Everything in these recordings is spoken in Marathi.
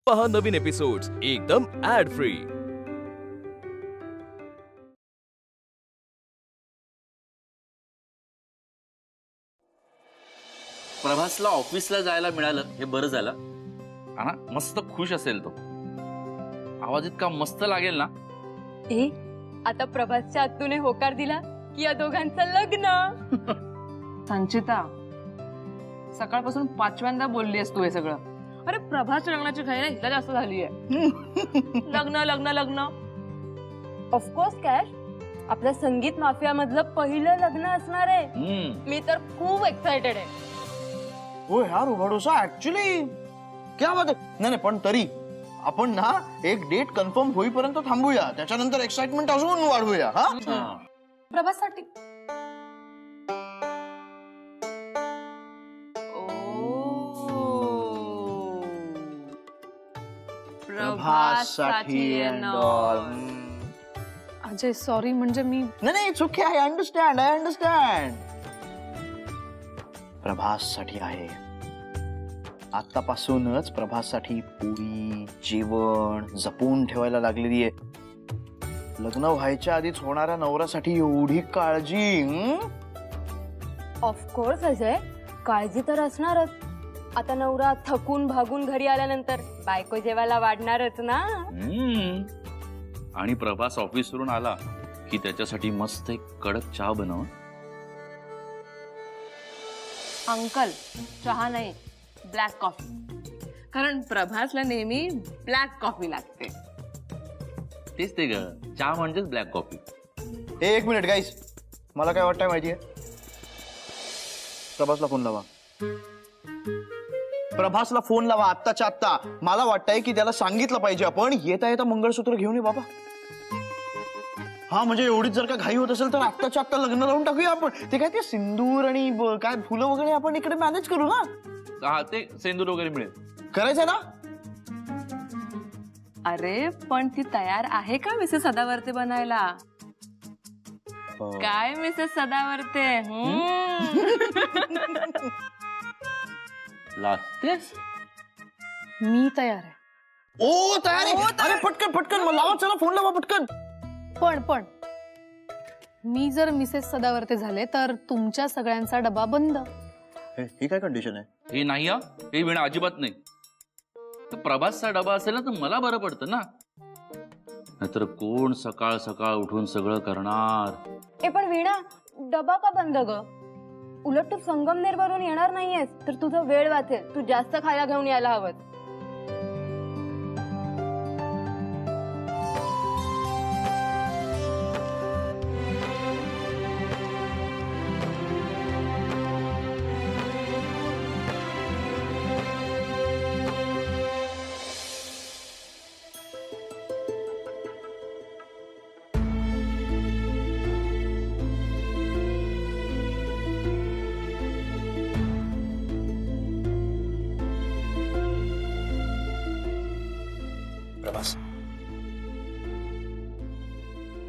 पहा नवीन एपिसोड्स एकदम ऍड फ्री। प्रभासला ऑफिसला जायला मिळालं हे बरं झालं हा ना। मस्त खुश असेल तो, आवाज इतका मस्त लागेल ना। ए आता प्रभासच्या आतूने होकार दिला की या दोघांचं लग्न। संचिता सकाळपासून 5व्यांदा बोललीस तू हे सगळं। अरे प्रभास लग्नाची घाई ना हिला जास्त झालीये। लग्न लग्न लग्न ऑफकोर्स कॅश, आपल्या संगीत माफिया मधलं पहिलं लग्न असणार आहे। मी तर खूप एक्साइटेड आहे। हो यार उघडोसा ऍक्च्युअली क्या बात आहे। नाही नाही पण तरी आपण ना एक डेट कन्फर्म होईपर्यंत थांबूया, त्याच्यानंतर एक्साइटमेंट अजून वाढवूया। हा प्रभाससाठी प्रभाससाठी and all. अजय सॉरी, म्हणजे मी नाही नाही इट्स ओके, आय अंडरस्टँड। प्रभाससाठी आहे। आतापासूनच प्रभाससाठी पुरी जेवण जपून ठेवायला लागलेली आहे। लग्न व्हायच्या आधीच होणाऱ्या नवऱ्यासाठी एवढी काळजी। ऑफकोर्स अजय, काळजी तर असणारच। आता नवरा थकून भागून घरी आल्यानंतर बायको जेवायला वाढणारच ना। आणि प्रभास ऑफिसवरून आला की त्याच्यासाठी मस्त एक कडक चहा बनव। अंकल चहा नाही, ब्लॅक कॉफी, कारण प्रभासला नेहमी ब्लॅक कॉफी लागते। तेच ते ग, चहा म्हणजेच ब्लॅक कॉफी। एक मिनिट गाईस, मला काय वाटतंय माहितीये? प्रभासला फोन लावा, प्रभासला फोन लावा आत्ताच्या आत्ता। मला वाटतंय की त्याला सांगितलं पाहिजे आपण येता येता मंगळसूत्र घेऊन ये बाबा। हा म्हणजे एवढीच जर का घाई होत असेल तर आत्ताच्या आत्ता लग्न लावून टाकूया आपण। ते काय ते सिंदूर आणि काय फुलं वगैरे आपण इकडे मॅनेज करू ना। हा ते सेंदूर वगैरे मिळेल, करायचंय ना। अरे पण ती तयार आहे का मिसेस सदावर्ते बनायला? काय मिसेस सदावर्ते? लाजतेस? मी तयार आहे। ओ तयार आहे? अरे पटकन पटकन मग लावा, चला फोन लावा पटकन। पण मी जर मिसेस सदावर्ते झाले तर तुमच्या सगळ्यांचा डबा बंद। ही काय कंडिशन आहे? हे नाही हा, हे विणं अजिबात नाही। तर प्रभासचा डबा असेल ना तर मला बरं पडतं ना, नाहीतर कोण सकाळ सकाळ उठून सगळं करणार। ए पण वीणा, डबा का बंद ग? उलट तू संगमनेर वरून येणार नाहीयेस तर तुझा वेळ वाचेल। तू जास्त खायला घेऊन यायला हवं। प्रभास,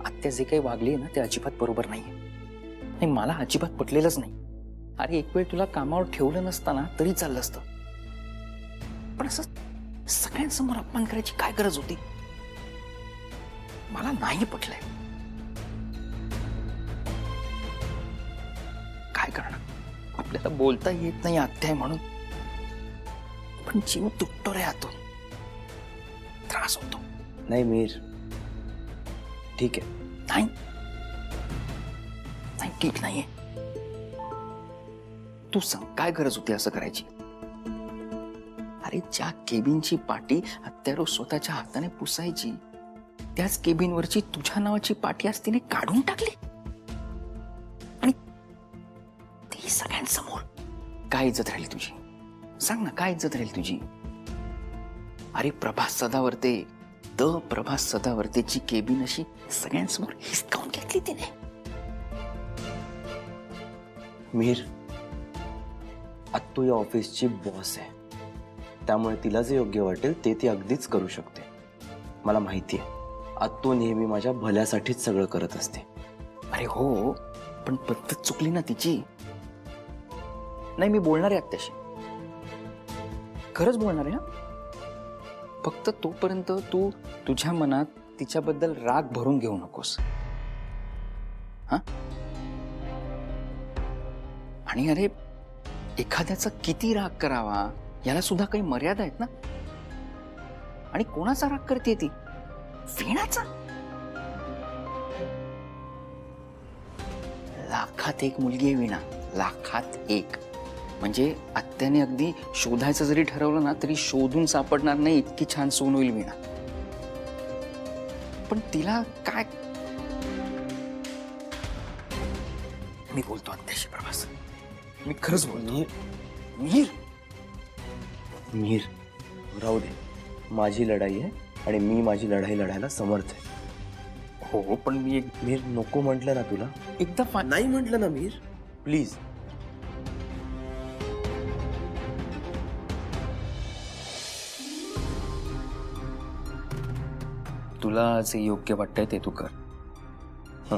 आत्या जे काही वागली ना ते अजिबात बरोबर नाहीये। नाही मला अजिबात पटलेलंच नाही। अरे एक वेळ तुला कामावर ठेवलं नसताना तरी चाललं असतं, पण असं सगळ्यांसमोर अपमान करायची काय गरज होती? मला नाही पटलंय। काय करणार, आपल्याला बोलता येत नाही आत्या आहे म्हणून, पण जीव तुटतो रे आतून, त्रास होतो। नाही मीर, ठीक आहे। नाही नाही ठीक नाहीये। तू सांग काय गरज होती असं करायची? अरे ज्या केबिनची पाटी आत्या रोज स्वतःच्या हाताने पुसायची त्याच केबिनवरची तुझ्या नावाची पाटी आज तिने काढून टाकली, आणि ती सगळ्यांसमोर। काय इज्जत राहिली तुझी? सांग ना, काय इज्जत राहील तुझी? अरे प्रभास सदावर्ते, प्रभास सदावर्तेची केबिन अशी सगळ्यांसमोर हिसकावून घेतली तिने। मीर, आत्तू या ऑफिसची बॉस आहे, त्यामुळे तिला जे योग्य वाटेल ते ती अगदीच करू शकते। मला माहिती आहे आत्तू नेहमी माझ्या भल्यासाठीच सगळं करत असते। अरे हो, पण पद्धत चुकली ना तिची। नाही मी बोलणार आहे आत्याशी, खरंच बोलणार आहे। फक्त तोपर्यंत तू तुझ्या मनात तिच्याबद्दल राग भरून घेऊ नकोस. हा? आणि अरे, एखाद्याचा किती राग करावा याला सुद्धा काही मर्यादा आहेत ना. आणि कोणाचा राग करते ती? वीणाचा. लाखात एक मुलगी आहे वीणा, लाखात एक. म्हणजे आत्याने अगदी शोधायचं जरी ठरवलं ना तरी शोधून सापडणार नाही इतकी छान सून होईल वीणा. पण तिला काय. मी बोलतो आत्याशी प्रभास, मी खरंच बोलतो. मीर मीर, राहू दे. माझी लढाई आहे आणि मी माझी लढाई लढायला समर्थ आहे. हो, पण मी मीर, नको म्हटलं ना तुला. एकदा नाही म्हटलं ना मीर, प्लीज. तुला जे योग्य वाटतंय ते तू कर. हं.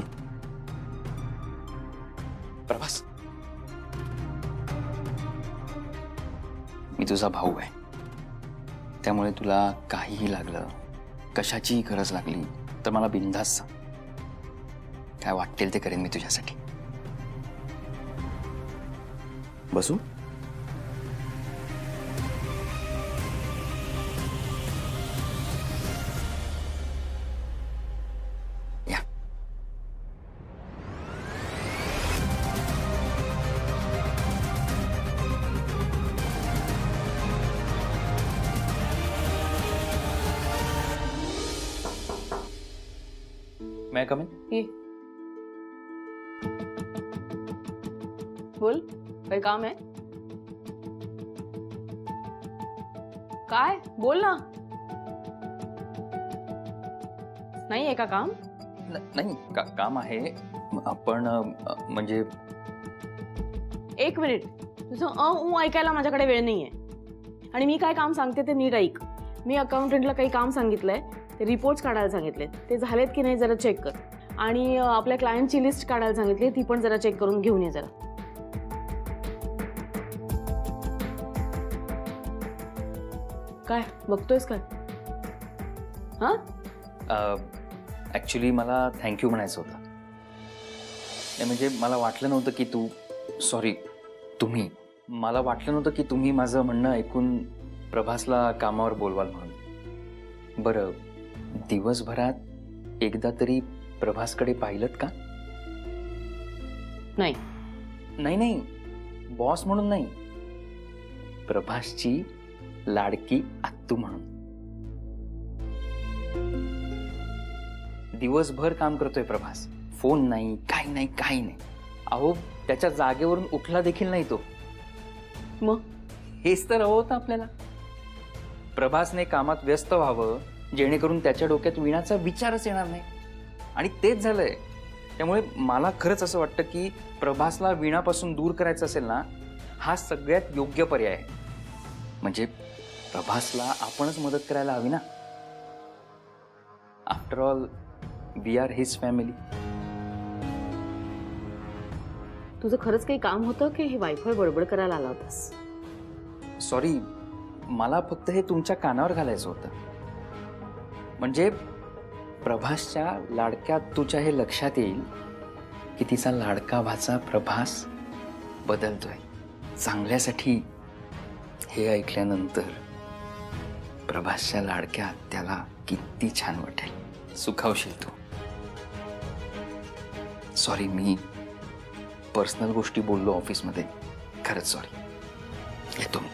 प्रभास, मी तुझा भाऊ आहे, त्यामुळे तुला काहीही लागलं, कशाचीही गरज लागली तर मला बिनधास्त सांग. काय वाटेल ते करेन मी तुझ्यासाठी. बसू. या. मैं कम इन? ये बोल, काही काम आहे? काय बोल ना. नाही आहे का काम? नाही, काम आहे. आपण म्हणजे एक मिनिट, तुझं ऊ ऐकायला माझ्याकडे वेळ नाहीये. आणि मी काय काम सांगते ते नीट ऐक. मी अकाउंटंटला काही काम सांगितलंय, ते रिपोर्ट्स काढायला सांगितले, ते झालेत की नाही जरा चेक कर. आणि आपल्या क्लायंटची लिस्ट काढायला सांगितली, ती पण जरा चेक करून घेऊन ये जरा. काय बघतोयस काय? हा, ॲक्च्युली मला थँक्यू म्हणायचं होतं. नाही म्हणजे मला वाटलं नव्हतं की तुम्ही मला वाटलं नव्हतं की तुम्ही माझं म्हणणं ऐकून प्रभासला कामावर बोलवाल म्हणून. बरं, दिवसभरात एकदा तरी प्रभासकडे पाहिलत का? नाही. नाही, बॉस म्हणून नाही, प्रभासची लाडकी आत्तू म्हणून. दिवसभर काम करतोय प्रभास, फोन नाही, काही नाही. अहो, त्याच्या जागेवरून उठला देखील नाही तो. मग हेच तर हवं होतं आपल्याला. प्रभासने कामात व्यस्त व्हावं जेणेकरून त्याच्या डोक्यात वीणाचा विचारच येणार नाही, आणि तेच झालंय. त्यामुळे मला खरंच असं वाटतं की प्रभासला वीणापासून दूर करायचं असेल ना, हा सगळ्यात योग्य पर्याय आहे. म्हणजे प्रभासला आपणच मदत करायला हवी ना. After all we are his family. तुझं खरंच काही काम होतं की हे वायफळ बडबड करायला आला होतास? सॉरी, मला फक्त हे तुमच्या कानावर घालायचं होतं. म्हणजे प्रभासच्या लाडक्या तुझ्या हे लक्षात येईल की तिचा लाडका भाचा प्रभास बदलतोय चांगल्यासाठी. हे ऐकल्यानंतर प्रभासच्या लाडक्या आत्याला किती छान वाटेल. सुखावशील तू. सॉरी, मी पर्सनल गोष्टी बोललो ऑफिसमध्ये, खरंच सॉरी. येतो मी.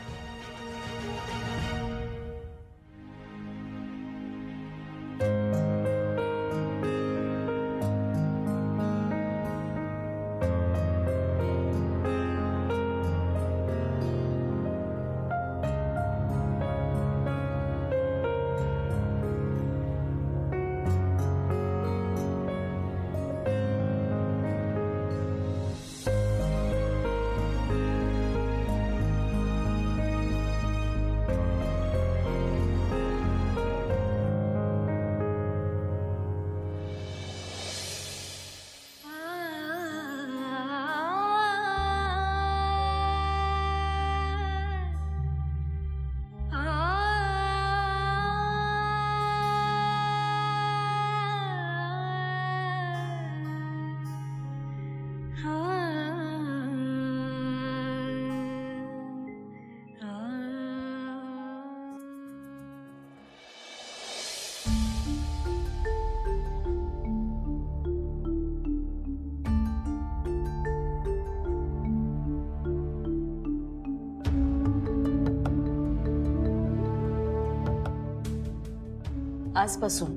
आजपासून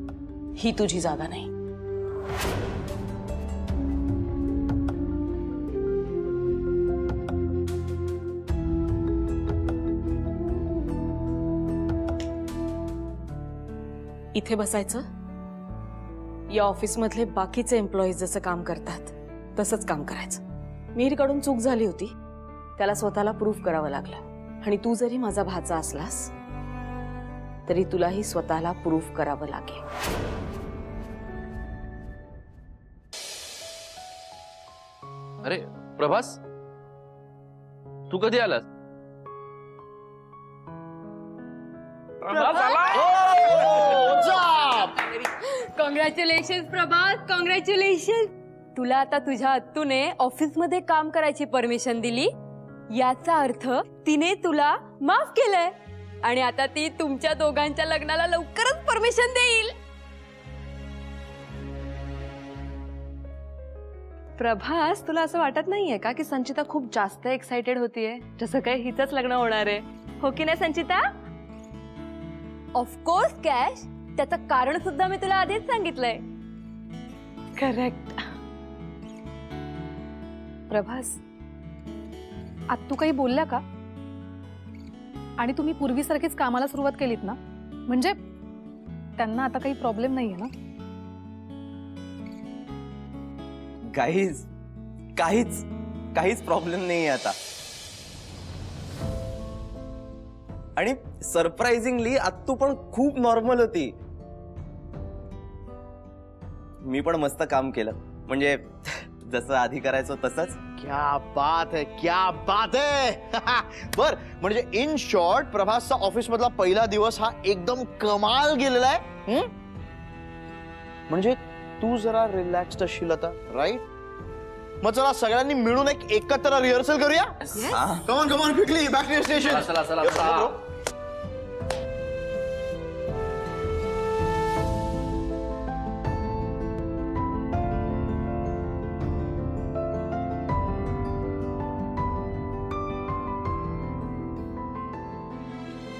ही तुझी जागा नाही. इथे बसायचं. या ऑफिसमधले बाकीचे एम्प्लॉईज जसं काम करतात तसंच काम करायचं. मिहीरकडून चूक झाली होती, त्याला स्वतःला प्रूव्ह करावं लागलं. आणि तू जरी माझा भाचा असलास तरी तुलाही स्वतःला प्रूव्ह करावं लागेल. अरे प्रभास, तू कधी आलास? प्रभास आला. Congratulation Prabhas, congratulation. तुला आता तुझ्या अत्तूने ऑफिसमध्ये काम करायची परमिशन दिली. याचा अर्थ तिने तुला माफ केलंय आणि आता ती तुमच्या दोघांच्या लग्नाला लवकरच परमिशन देईल. प्रभास, तुला असं वाटत नाहीये का की संचिता खूप जास्त एक्साइटेड होतीये, जसं काही हिचंच लग्न होणार आहे, हो की नाही संचिता? ऑफकोर्स कॅश, त्याचं कारण सुद्धा मी तुला आधीच सांगितलंय. करेक्ट. प्रभास, आत्तू काही बोलल्या का? आणि तुम्ही पूर्वीसारखीच कामाला सुरुवात केलीत ना? म्हणजे त्यांना आता काही प्रॉब्लेम नाहीये ना? काहीच प्रॉब्लेम नाही आता. आणि सरप्राइझिंगली आत्तू पण खूप नॉर्मल होती. मी पण मस्त काम केलं, म्हणजे जसं आधी करायचो तसंच. क्या बात है, क्या बात है. बर, म्हणजे इन शॉर्ट प्रभासचा ऑफिस मधला पहिला दिवस हा एकदम कमाल गेलेला आहे. म्हणजे तू जरा रिलॅक्स्ड असशील आता, राईट? मग चला सगळ्यांनी मिळून एक एकत्र रिहर्सल करूया. Come on come on quickly back to station. चला.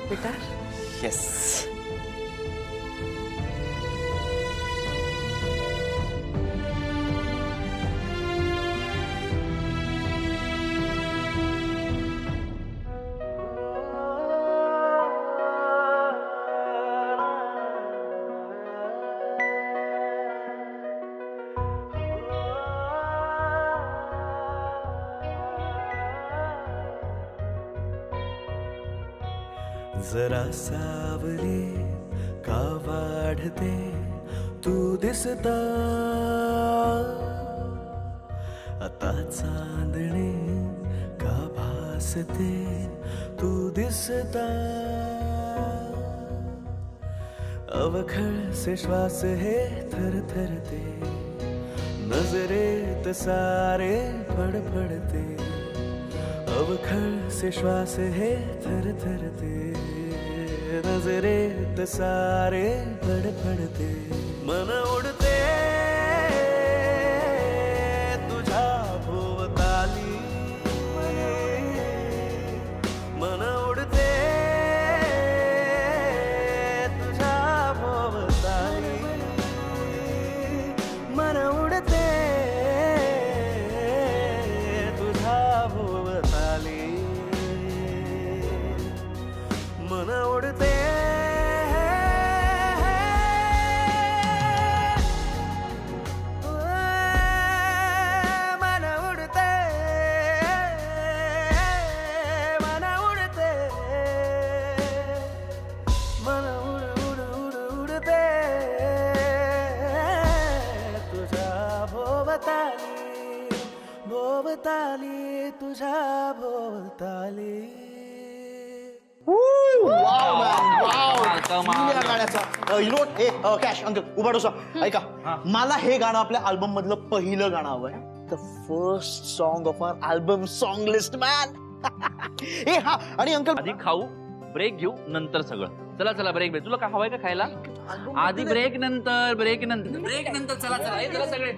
बेटा, येस. जरा सावली का वाढते तू दिसता, आता चांदणे का भासते तू दिसता. अवखळ से श्वास हे थरथरते, नजरेत सारे फडफडते. अवखळ से श्वास हे थरथरते, नजरेत सारे फडफडते. मन उडते तुझ्या भोवताली, मन उडते तुझ्या भोवताली, मन उडते तुझ्या भोवताली, मन उडते. भोवताली तुझ्या भोवताली. कॅश अंकल उभा डोसा. ऐका, मला हे गाणं आपल्या अल्बम मधलं पहिलं गाणं हवंय. The first song of our album song list man. ए हा, आणि अंकल आधी खाऊ, ब्रेक घेऊ, नंतर सगळं. चला ब्रेक. तुला काय हवंय का खायला? आधी ब्रेक नंतर चला सगळे.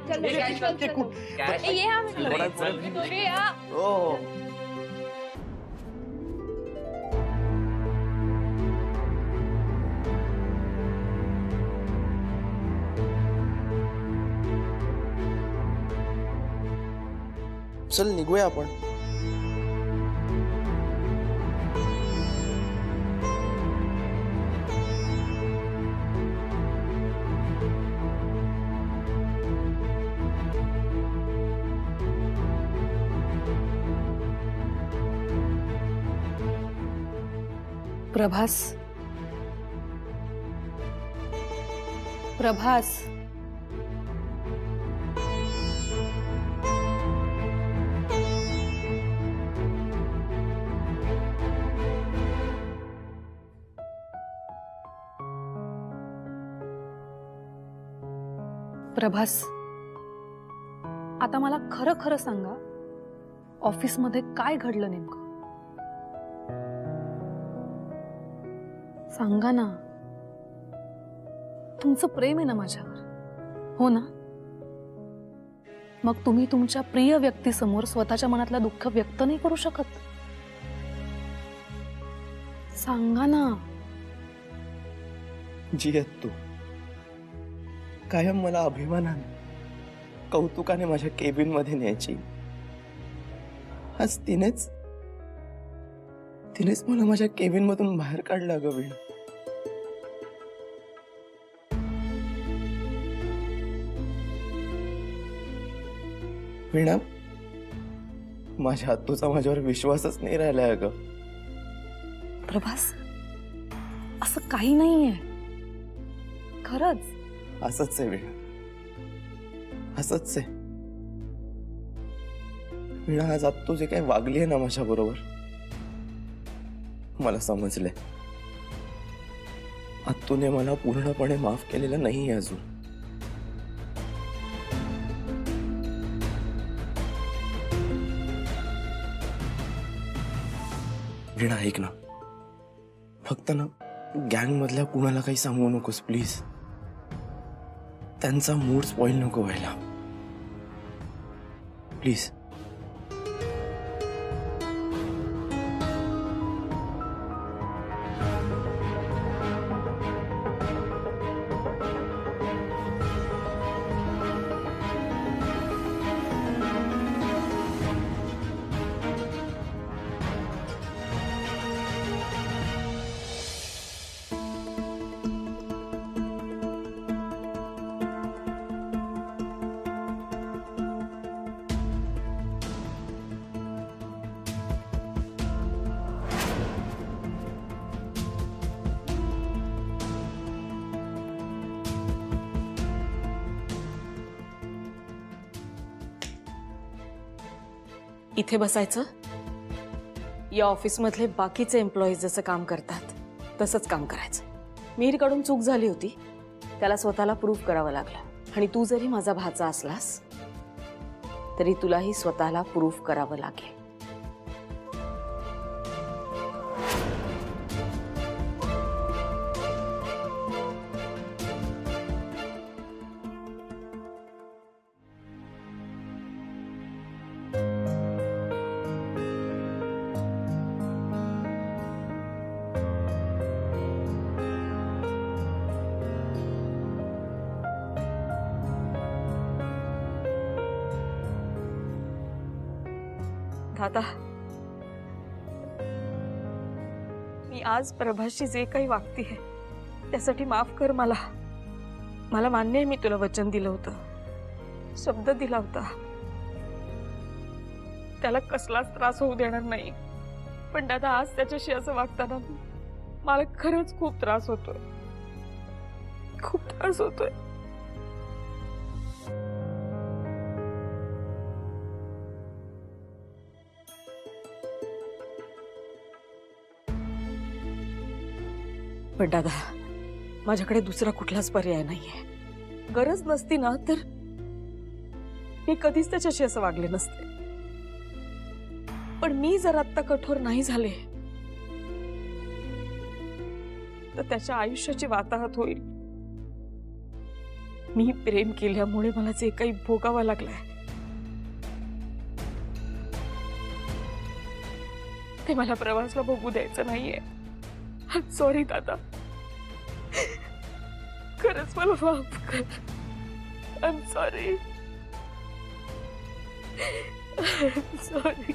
चल निघूया आपण. प्रभास, प्रभास, प्रभास, आता मला खरं खरं सांगा, ऑफिसमध्ये काय घडलं नेमकं? सांगा ना. तुमचं प्रेम आहे ना माझ्यावर, हो ना? मग तुम्ही तुमच्या प्रिय व्यक्तीसमोर स्वतःच्या मनातलं दुःख व्यक्त नाही करू शकत? सांगा ना. जी आहेत तू, कायम मला अभिमानाने कौतुकाने माझ्या केबिन मध्ये न्यायची. आज तिनेच मला माझ्या केबिन मधून बाहेर काढलं ग वीणा. वीणा, माझ्या आत्तूचा माझ्यावर विश्वासच नाही राहिलाय ग. प्रभास, असं काही नाहीये, खरंच. असंच आहे वीणा, असंच आहे. वीणा, आज आत्तू जे काही वागली आहे ना माझ्या बरोबर, मला समजलंय आत्तूने मला पूर्णपणे माफ केलेलं नाही अजून. वीणा ऐक ना, फक्त ना गँग मधल्या कुणाला काही सांगू नकोस प्लीज. त्यांचा मूड स्पॉइल नको व्हायला प्लीज. इथे बसायचं, या ऑफिसमधले बाकीचे एम्प्लॉईज जसं काम करतात तसंच काम करायचं. मीरकडून चूक झाली होती, त्याला स्वतःला प्रूव्ह करावं लागलं. आणि तू जरी माझा भाचा असलास तरी तुलाही स्वतःला प्रूव्ह करावं लागेल. दादा, मी आज प्रभाशी जे काही वागतीये त्यासाठी माफ कर मला. मला मान्य आहे, मी तुला वचन दिलं होतं, शब्द दिला होता, त्याला कसलाच त्रास होऊ देणार नाही. पण दादा, आज त्याच्याशी असं वागताना मला खरंच खूप त्रास होतोय, खूप त्रास होतोय. पण दादा, माझ्याकडे दुसरा कुठलाच पर्याय नाहीये. गरज नसती ना तर मी कधीच त्याच्याशी असं वागले नसते. पण मी जर आत्ता कठोर नाही झाले तर त्याच्या आयुष्याची वाताहत होईल. मी प्रेम केल्यामुळे मला जे काही भोगावं लागलंय ते मला प्रवासला भोगू द्यायचं नाहीये. सॉरी दादा, खरंच मला माफ कर. I am sorry. सॉरी